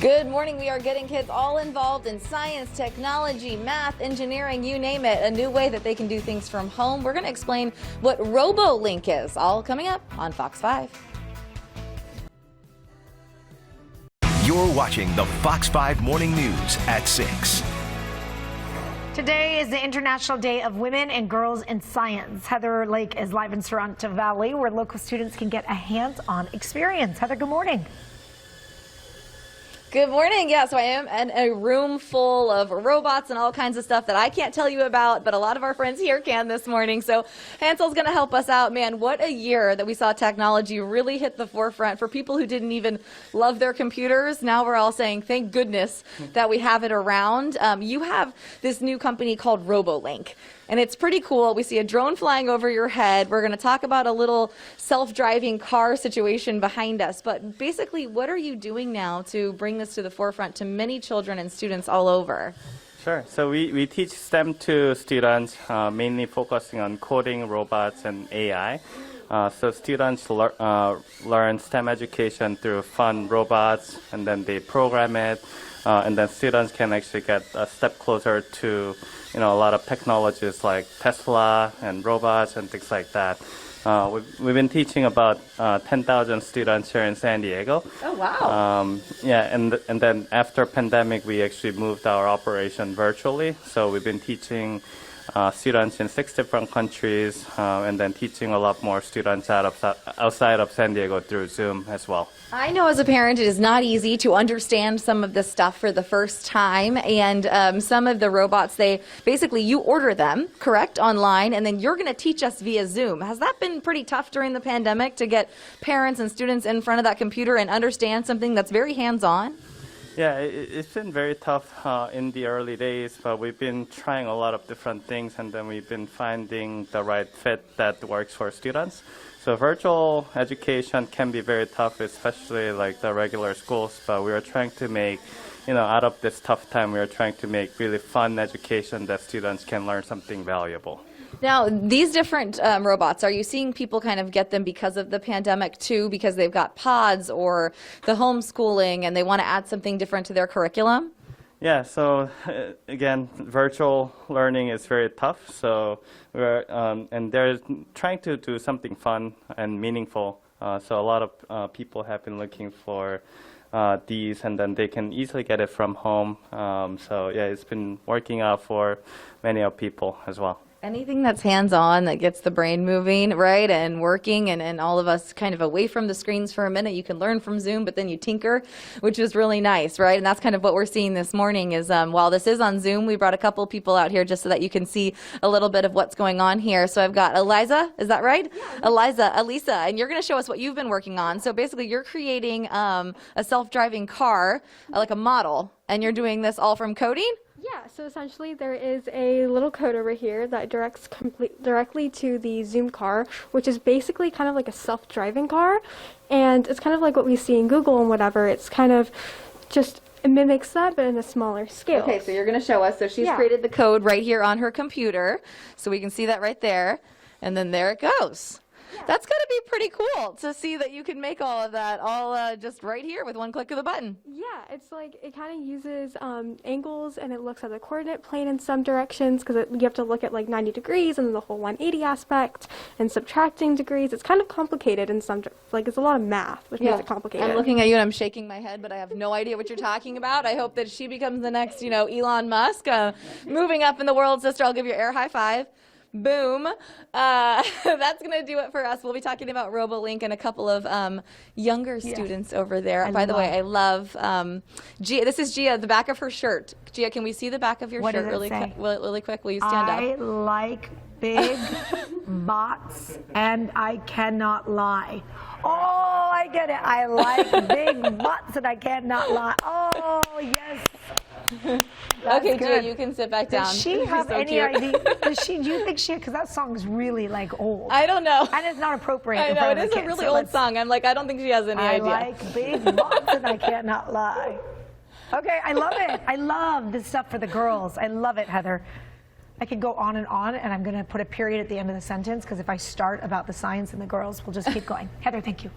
Good morning. We are getting kids all involved in science, technology, math, engineering, you name it, a new way that they can do things from home. We're going to explain what Robolink is, all coming up on Fox 5. You're watching the Fox 5 Morning News at 6. Today is the International Day of Women and Girls in Science. Heather Lake is live in Sorrento Valley, where local students can get a hands-on experience. Heather, good morning. Good morning. Yeah, so I am in a room full of robots and all kinds of stuff that I can't tell you about, but a lot of our friends here can this morning. So Hansel's going to help us out. Man, what a year that we saw technology really hit the forefront for people who didn't even love their computers. Now we're all saying, thank goodness that we have it around. You have this new company called Robolink. And it's pretty cool. We see a drone flying over your head. We're going to talk about a little self-driving car situation behind us. But basically, what are you doing now to bring this to the forefront to many children and students all over? Sure. So we teach STEM to students, mainly focusing on coding, robots, and AI. So students learn STEM education through fun robots, and then they program it. And then students can actually get a step closer to a lot of technologies like Tesla and robots and things like that. We've been teaching about 10,000 students here in San Diego. Oh, wow. And then after pandemic, we actually moved our operation virtually. So we've been teaching students in 6 different countries, and then teaching a lot more students outside of San Diego through Zoom as well. I know as a parent it is not easy to understand some of this stuff for the first time, and some of the robots, you order them, correct, online, and then you're going to teach us via Zoom. Has that been pretty tough during the pandemic to get parents and students in front of that computer and understand something that's very hands-on? Yeah, it's been very tough in the early days, but we've been trying a lot of different things, and then we've been finding the right fit that works for students. So virtual education can be very tough, especially like the regular schools, but we are trying to make, out of this tough time, we are trying to make really fun education that students can learn something valuable. Now, these different robots, are you seeing people kind of get them because of the pandemic too, because they've got pods or the homeschooling and they want to add something different to their curriculum? Yeah, so again, virtual learning is very tough. So and they're trying to do something fun and meaningful. So a lot of people have been looking for these, and then they can easily get it from home. So yeah, it's been working out for many of people as well. Anything that's hands-on that gets the brain moving, right, and working, and all of us kind of away from the screens for a minute. You can learn from Zoom, but then you tinker, which is really nice, right? And that's kind of what we're seeing this morning is while this is on Zoom, we brought a couple people out here just so that you can see a little bit of what's going on here. So I've got Eliza, is that right? Yeah. Elisa, and you're going to show us what you've been working on. So basically you're creating a self-driving car, like a model, and you're doing this all from coding? Yeah, so essentially there is a little code over here that directs directly to the Zoom car, which is basically kind of like a self-driving car, and it's kind of like what we see in Google and whatever. It's kind of just, it mimics that, but in a smaller scale. Okay, so you're going to show us. So she's created the code right here on her computer, so we can see that right there, and then there it goes. Yeah. That's got to be pretty cool to see that you can make all of that all just right here with one click of the button. Yeah, it's like it kind of uses angles, and it looks at the coordinate plane in some directions because you have to look at like 90 degrees and then the whole 180 aspect and subtracting degrees. It's kind of complicated in some, like it's a lot of math, which makes it complicated. I'm looking at you and I'm shaking my head, but I have no idea what you're talking about. I hope that she becomes the next, Elon Musk, moving up in the world, sister. I'll give you an air high five. Boom. That's going to do it for us. We'll be talking about Robolink and a couple of younger students over there. By the way, I love Gia. This is Gia, the back of her shirt. Gia, can we see the back of your shirt really quick? Will you stand up? I like big bots, and I cannot lie. Oh, I get it. I like big butts, and I cannot lie. Oh, yes. Okay, Gia, you can sit back down. Does she have any idea? Do you think she, because that song is really like old. I don't know. And it's not appropriate. I know, it is a really old song. I'm like, I don't think she has any idea. I like big butts and I cannot lie. Okay, I love it. I love this stuff for the girls. I love it, Heather. I could go on, and I'm going to put a period at the end of the sentence because if I start about the science and the girls, we'll just keep going. Heather, thank you.